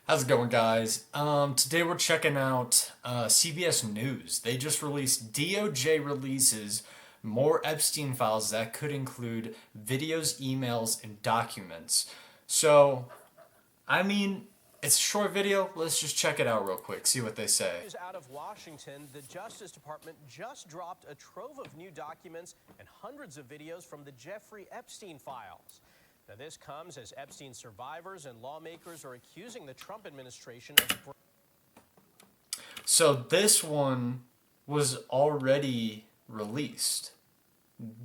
How's it going, guys? Today we're checking out CBS News. They just released DOJ releases more Epstein files that could include videos, emails, and documents. So, I mean, it's a short video. Let's just check it out real quick, see what they say. Out of Washington, the Justice Department just dropped a trove of new documents and hundreds of videos from the Jeffrey Epstein files. Now, this comes as Epstein survivors and lawmakers are accusing the Trump administration of... So this one was already released.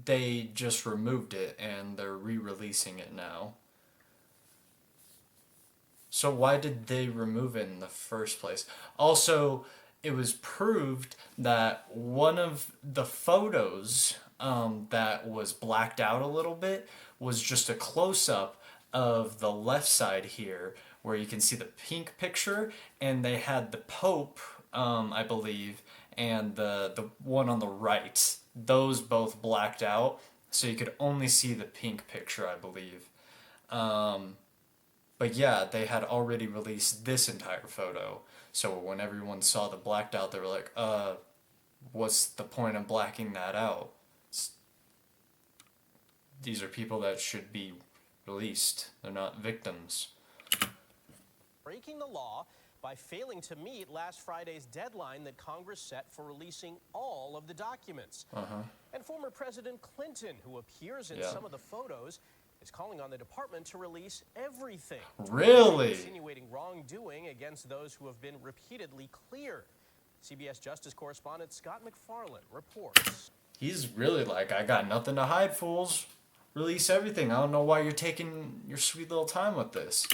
They just removed it and they're re-releasing it now. So why did they remove it in the first place? Also, it was proved that one of the photos that was blacked out a little bit was just a close-up of the left side here, where you can see the pink picture, and they had the Pope, I believe, and the one on the right. Those both blacked out, so you could only see the pink picture, I believe. But yeah, they had already released this entire photo. So when everyone saw the blacked out, they were like, what's the point of blacking that out? These are people that should be released. They're not victims. breaking the law by failing to meet last Friday's deadline that Congress set for releasing all of the documents. And former President Clinton, who appears in some of the photos, is calling on the department to release everything. Really? Insinuating wrongdoing against those who have been repeatedly cleared. CBS Justice correspondent Scott McFarland reports. He's really like, I got nothing to hide, fools. Release everything. I don't know why you're taking your sweet little time with this.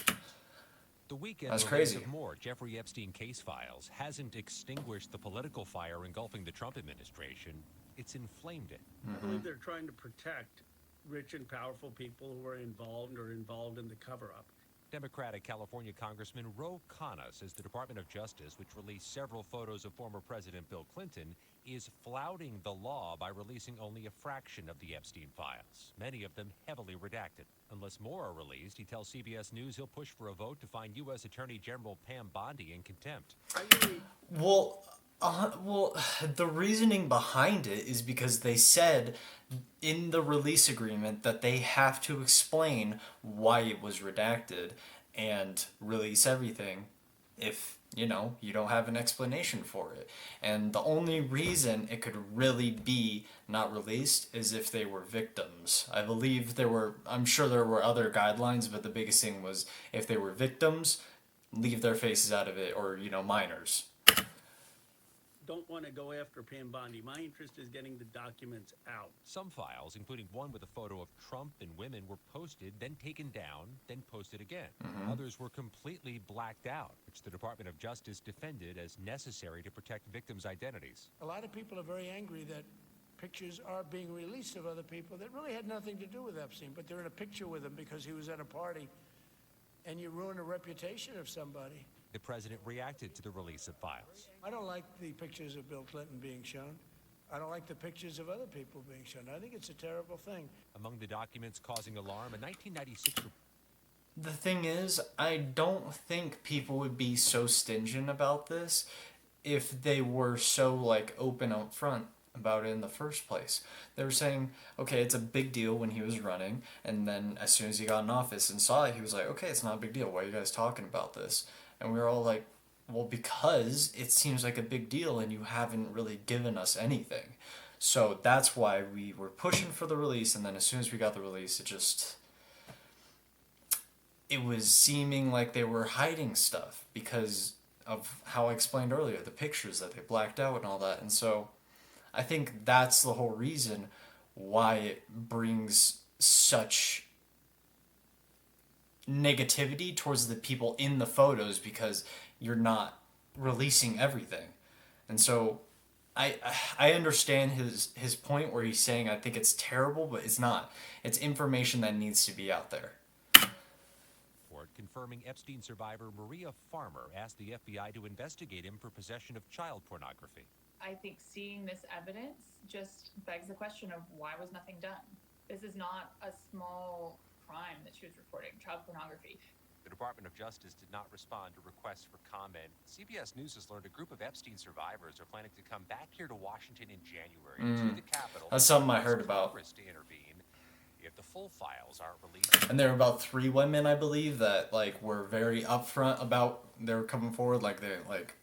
The weekend That's release crazy. of more Jeffrey Epstein case files hasn't extinguished the political fire engulfing the Trump administration. It's inflamed it. I believe they're trying to protect rich and powerful people who are involved or involved in the cover-up. Democratic California Congressman Ro Khanna says the Department of Justice, which released several photos of former President Bill Clinton, is flouting the law by releasing only a fraction of the Epstein files, many of them heavily redacted. Unless more are released, he tells CBS News he'll push for a vote to find U.S. Attorney General Pam Bondi in contempt. Well, the reasoning behind it is because they said in the release agreement that they have to explain why it was redacted and release everything if, you don't have an explanation for it. And the only reason it could really be not released is if they were victims. I'm sure there were other guidelines, but the biggest thing was if they were victims, leave their faces out of it, or, minors. Don't want to go after Pam Bondi. My interest is getting the documents out. Some files, including one with a photo of Trump and women, were posted, then taken down, then posted again. Others were completely blacked out, which the Department of Justice defended as necessary to protect victims' identities. A lot of people are very angry that pictures are being released of other people that really had nothing to do with Epstein, but they're in a picture with him because he was at a party, and you ruin a reputation of somebody. The president reacted to the release of files. I don't like the pictures of Bill Clinton being shown. I don't like the pictures of other people being shown. I think it's a terrible thing. Among the documents causing alarm, a 1996 report. The thing is, I don't think people would be so stingent about this if they were so, open up front about it in the first place. They were saying, okay, it's a big deal when he was running, and then as soon as he got in office and saw it, he was like, okay, it's not a big deal. Why are you guys talking about this? And we were all like, well, because it seems like a big deal and you haven't really given us anything. So that's why we were pushing for the release, and then as soon as we got the release, it was seeming like they were hiding stuff because of how I explained earlier, the pictures that they blacked out and all that. And so I think that's the whole reason why it brings such negativity towards the people in the photos, because you're not releasing everything. And so I understand his point where he's saying I think it's terrible, but it's not. It's information that needs to be out there. Confirming Epstein survivor Maria Farmer asked the FBI to investigate him for possession of child pornography. I think seeing this evidence just begs the question of why was nothing done? This is not a small crime that she was reporting, child pornography. The Department of Justice did not respond to requests for comment. CBS News has learned a group of Epstein survivors are planning to come back here to Washington in January to the Capitol. That's something I heard ask about. Congress to intervene if the full files aren't released. And there were about 3 women, I believe, that like were very upfront about they were coming forward. Like they like,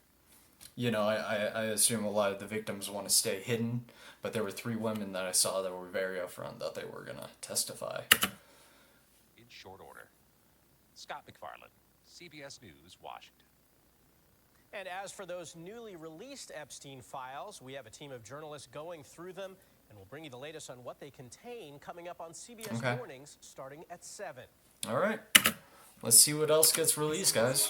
you know, I assume a lot of the victims want to stay hidden, but there were 3 women that I saw that were very upfront that they were gonna testify. In short order. Scott McFarland, CBS News, Washington. And as for those newly released Epstein files, we have a team of journalists going through them, and we'll bring you the latest on what they contain coming up on CBS Mornings starting at 7. All right. Let's see what else gets released, guys.